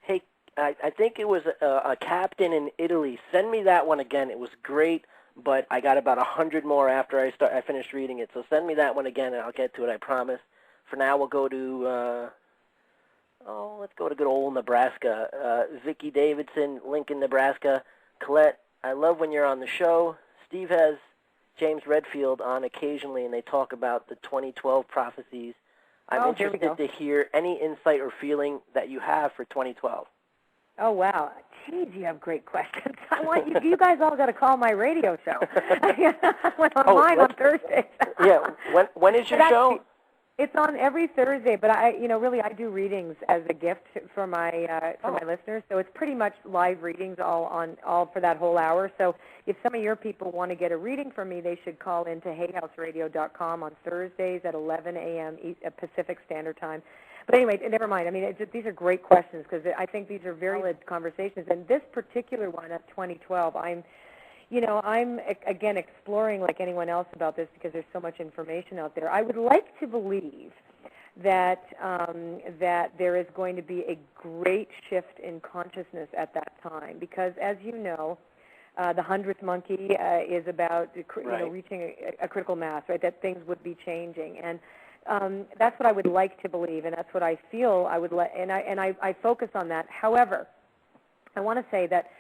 Hey, I think it was a captain in Italy. Send me that one again. It was great, but I got about 100 more after I finished reading it. So send me that one again, and I'll get to it, I promise. For now, we'll go to, let's go to good old Nebraska. Vicki Davidson, Lincoln, Nebraska. Colette, I love when you're on the show. Steve has James Redfield on occasionally, and they talk about the 2012 prophecies. I'm interested to hear any insight or feeling that you have for 2012. Oh, wow. Geez, you have great questions. I want you guys all got to call my radio show. I went online on Thursdays. Yeah. When is your show? It's on every Thursday, but I do readings as a gift for my listeners. So it's pretty much live readings all for that whole hour. So if some of your people want to get a reading from me, they should call into hayhouseradio.com on Thursdays at 11 a.m. Pacific Standard Time. But anyway, never mind. I mean, these are great questions because I think these are very good conversations. And this particular one of 2012, I'm again exploring like anyone else about this because there's so much information out there. I would like to believe that that there is going to be a great shift in consciousness at that time because, as you know, the 100th monkey is about reaching a critical mass, right? That things would be changing, and that's what I would like to believe, and that's what I feel I would I focus on that. However, I want to say that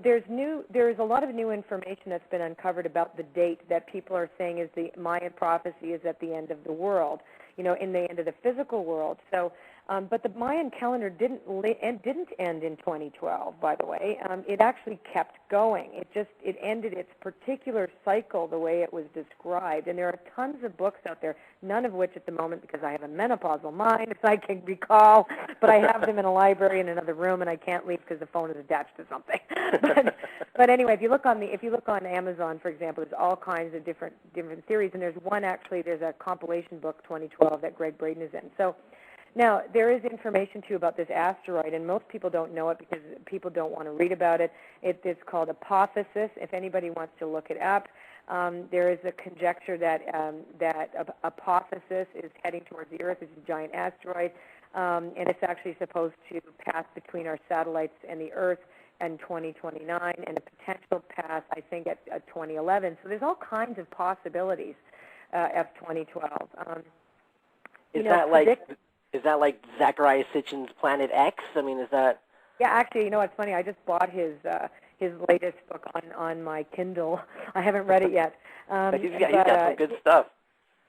there's a lot of new information that's been uncovered about the date that people are saying is the Mayan prophecy is at the end of the world, in the end of the physical world. So, but the Mayan calendar didn't end in 2012. By the way, it actually kept going. It ended its particular cycle the way it was described. And there are tons of books out there, none of which at the moment, because I have a menopausal mind, as I can recall, but I have them in a library in another room, and I can't leave because the phone is attached to something. But anyway, if you look on Amazon, for example, there's all kinds of different theories, and there's a compilation book, 2012, that Greg Braden is in. So now there is information too about this asteroid, and most people don't know it because people don't want to read about it. It's called Apophysis. If anybody wants to look it up, there is a conjecture that Apophysis is heading towards the Earth. It's a giant asteroid, and it's actually supposed to pass between our satellites and the Earth in 2029, and a potential pass, I think, at 2011. So there's all kinds of possibilities of 2012. Is that like Zachariah Sitchin's Planet X? I mean, is that? Yeah, actually, it's funny. I just bought his latest book on my Kindle. I haven't read it yet. He's got some good stuff.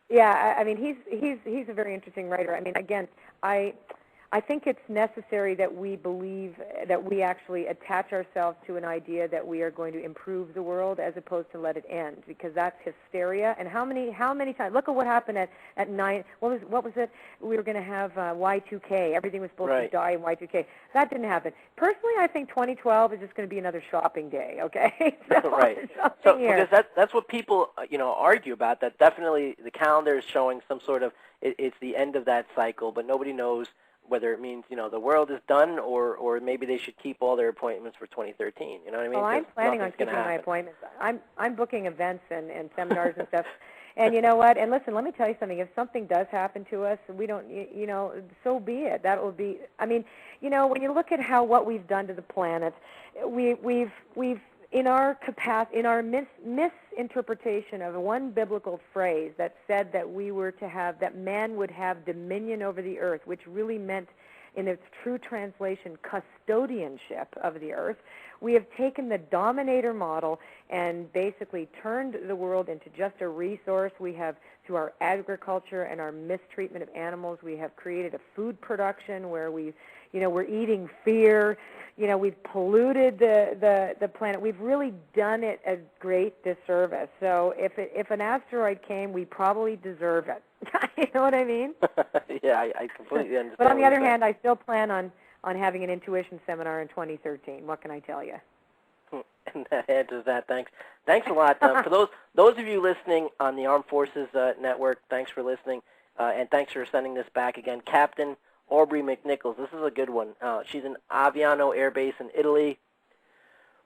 Yeah, I mean, he's a very interesting writer. I mean, again, I think it's necessary that we believe that we actually attach ourselves to an idea that we are going to improve the world as opposed to let it end, because that's hysteria. And how many times? Look at what happened at 9. What was it? We were going to have Y2K. Everything was supposed to die in Y2K. That didn't happen. Personally, I think 2012 is just going to be another shopping day. Okay. So because that's what people argue about. That definitely the calendar is showing some sort of it's the end of that cycle, but nobody knows whether it means, the world is done or maybe they should keep all their appointments for 2013. You know what I mean? Well, I'm planning on keeping my appointments. I'm booking events and seminars and stuff. And you know what? And listen, let me tell you something. If something does happen to us, we don't, so be it. That will be, I mean, when you look at what we've done to the planet, we've in our capacity, in our misinterpretation of one biblical phrase that said that that man would have dominion over the earth, which really meant, in its true translation, custodianship of the earth. We have taken the dominator model and basically turned the world into just a resource. We have, through our agriculture and our mistreatment of animals, we have created a food production where we're eating fear. We've polluted the planet. We've really done it a great disservice. So if an asteroid came, we probably deserve it. You know what I mean? Yeah, I completely understand. But on the other hand, I still plan on having an intuition seminar in 2013. What can I tell you? And that answers that. Thanks a lot. For those of you listening on the Armed Forces Network, thanks for listening, and thanks for sending this back again. Captain Aubrey McNichols, this is a good one. She's in Aviano Air Base in Italy.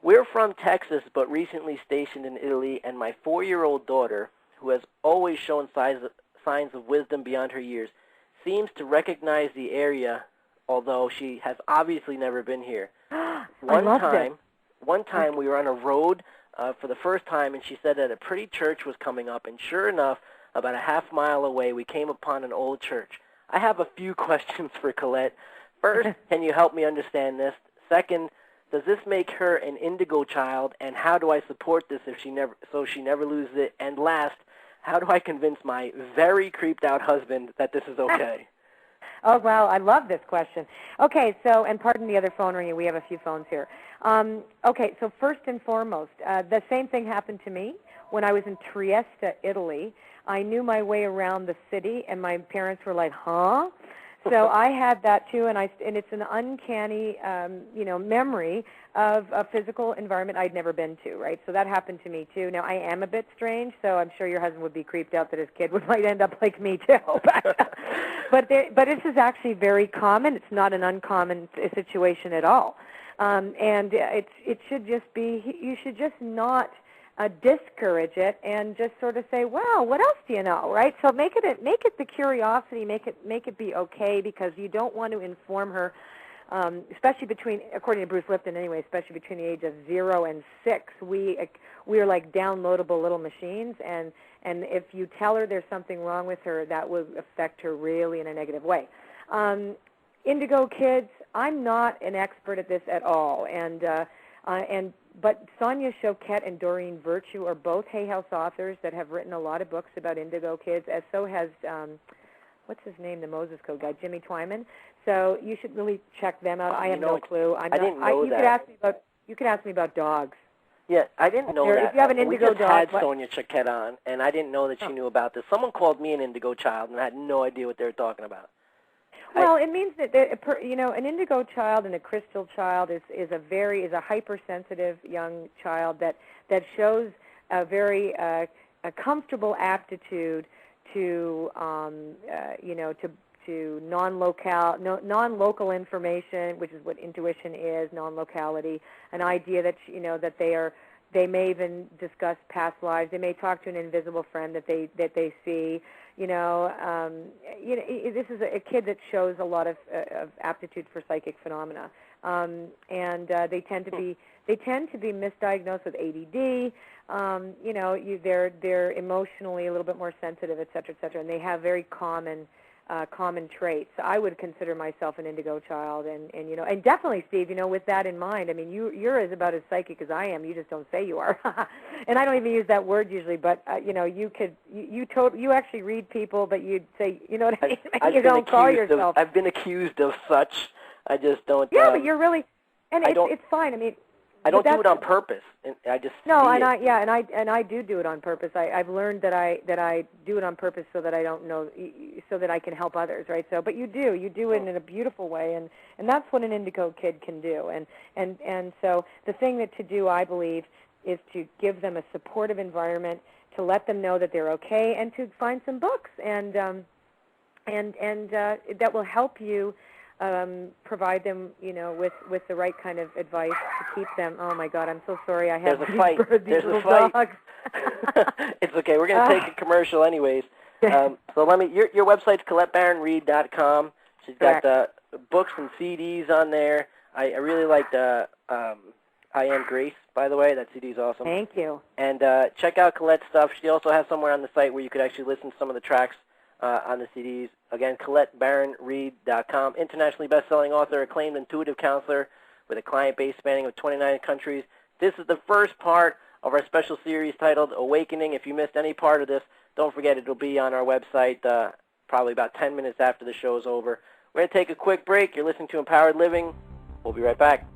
We're from Texas, but recently stationed in Italy, and my 4-year-old daughter, who has always shown signs of wisdom beyond her years, seems to recognize the area although she has obviously never been here. I love this. One time we were on a road for the first time, and she said that a pretty church was coming up, and sure enough, about a half mile away, we came upon an old church. I have a few questions for Colette. First, can you help me understand this? Second, does this make her an indigo child, and how do I support this if she never loses it? And last, how do I convince my very creeped out husband that this is okay? Oh, wow, I love this question. Okay, so, and pardon the other phone ringing. We have a few phones here. Okay, so first and foremost, the same thing happened to me when I was in Trieste, Italy. I knew my way around the city, and my parents were like, huh? So I had that too, and it's an uncanny, memory of a physical environment I'd never been to, right? So that happened to me too. Now I am a bit strange, so I'm sure your husband would be creeped out that his kid might end up like me too. But this is actually very common. It's not an uncommon situation at all, and it should just be. You should just not discourage it and just sort of say, "Well, what else do you know?" Right? So make it the curiosity, make it be okay, because you don't want to inform her, especially according to Bruce Lipton anyway, especially between the age of 0 and 6. We are like downloadable little machines, and if you tell her there's something wrong with her, that will affect her really in a negative way. Indigo kids, I'm not an expert at this at all, but Sonia Choquette and Doreen Virtue are both Hay House authors that have written a lot of books about indigo kids, as so has, what's his name, the Moses Code guy, Jimmy Twyman. So you should really check them out. I have no clue. I didn't know that. You could ask me about dogs. Yeah, I didn't know that. If you have an indigo we just dog, had Sonia Choquette on, and I didn't know that she knew about this. Someone called me an indigo child, and I had no idea what they were talking about. Well, it means that an indigo child and a crystal child is a hypersensitive young child that shows a very a comfortable aptitude to to non-local information, which is what intuition is, non-locality, an idea that they may even discuss past lives. They may talk to an invisible friend that they see. This is a kid that shows a lot of aptitude for psychic phenomena, and they tend to be misdiagnosed with ADD. They're emotionally a little bit more sensitive, et cetera, and they have very common traits. So I would consider myself an indigo child, and definitely, Steve, with that in mind, I mean, you're about as psychic as I am. You just don't say you are, and I don't even use that word usually. But you actually read people, but you'd say, you know what I mean? You don't call yourself. I've been accused of such. I just don't. Yeah, but you're really, and it's fine. I mean, I don't do it on purpose. I just I do it on purpose. I've learned that I do it on purpose so that I don't know, so that I can help others, right? So, but you do it in a beautiful way, and that's what an indigo kid can do. And so the thing to do, I believe, is to give them a supportive environment, to let them know that they're okay, and to find some books, and that will help you. Provide them, with the right kind of advice to keep them. Oh my God, I'm so sorry. I have these little dogs. It's okay. We're going to take a commercial, anyways. So your website's ColetteBaronReid.com. She's got books and CDs on there. I really like the I Am Grace, by the way. That CD's awesome. Thank you. And check out Colette's stuff. She also has somewhere on the site where you could actually listen to some of the tracks on the CDs. Again, ColetteBaronReid.com, internationally best-selling author, acclaimed intuitive counselor with a client base spanning of 29 countries. This is the first part of our special series titled Awakening. If you missed any part of this, don't forget it'll be on our website probably about 10 minutes after the show is over. We're going to take a quick break. You're listening to Empowered Living. We'll be right back.